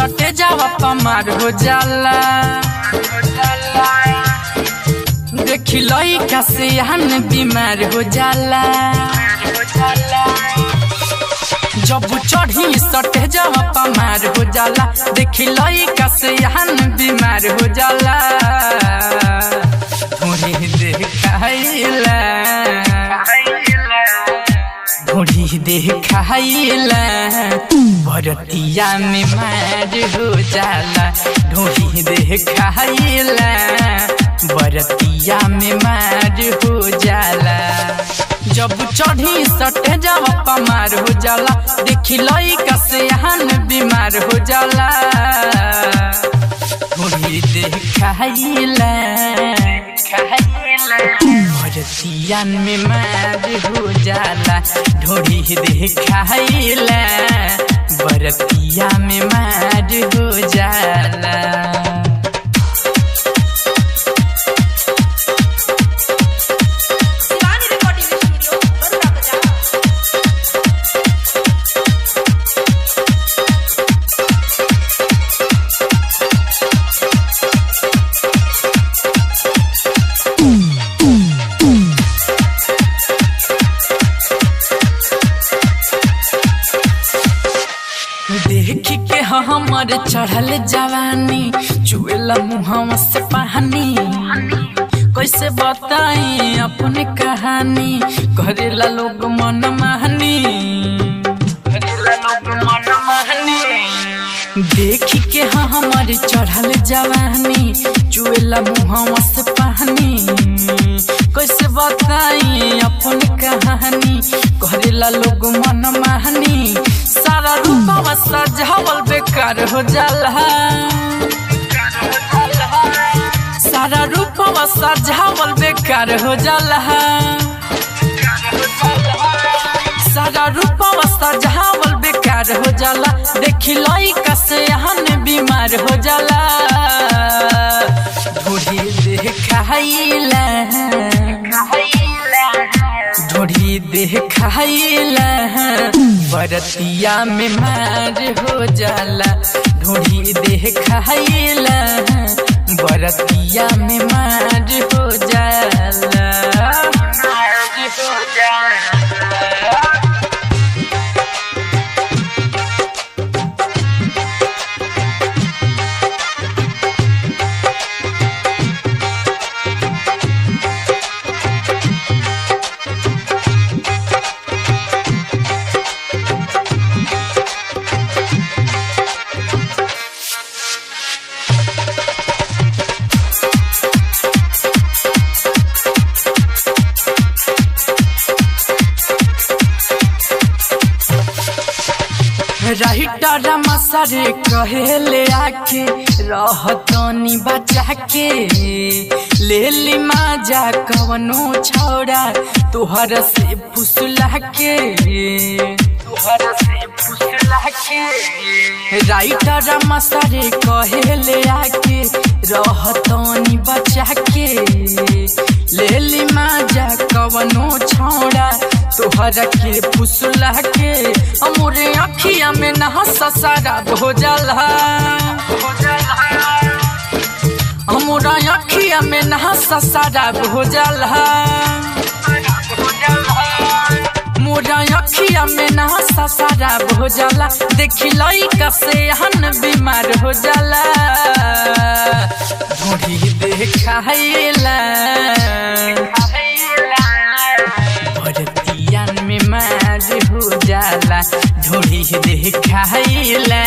सटे जावा पमार हो जाला। देखी लइका से हन बीमार हो जाला। जब चढ़ी सटे जावा पमार हो जाला। देखी लइका से हन बीमार हो जाला। ढूंढी देखाइला ढूंढी देखाइला भरतिया में मार हो जाला। ढूंढी देखाइला भरतिया में मार हो जाला। जब चढ़ी सटे जावा पमार हो जाला। देखी लइका से हन बीमार हो जाला। ढूंढी देखाइला भरतिया में मार हो जाला। ढूंढी देखाइला भरतिया में मार हो जाला। देखी के हमर चढ़ल जवानी चुएला मुहवा से पानी। कैसे बताई अपने कहानी करेला लोग मन माहनी। देखी के हमर चढ़ल जवानी चुएला मुहवा से पानी। कैसे बताई अपने कहानी करेला लोग मन माहनी। सारा रूपवा सजावल बेकार हो जाला। सारा रूपवा सजावल बेकार हो जाला। सारा रूपवा सजावल बेकार हो जाला। देखी लइका से हन बीमार हो जाला। ढूंढी देखाइला ढूंढी देखाइला भरतिया में मार हो जाला। ढूंढी देखाइला भरतिया में मार हो जाला। राइटर मसरे कहेले आके रहतनी बचा के। ले ली माजा कवनो छौड़ा तुहर से फुसला के। राइटर मसरे कहेले आके रहतनी बचा के। ले ली माजा कवनो छौड़ा तोहरा के फुसला के। हमरे अखिया में नहसा शराब हो जाला। हमरा अखिया में नहसा शराब हो जाला। मोरा अखिया में नहसा शराब हो जाला। देखी लइका से हन बीमार हो जाला। ढूंढी देखाइला भरतिया में मार हो जाला। ढूंढी देखाइला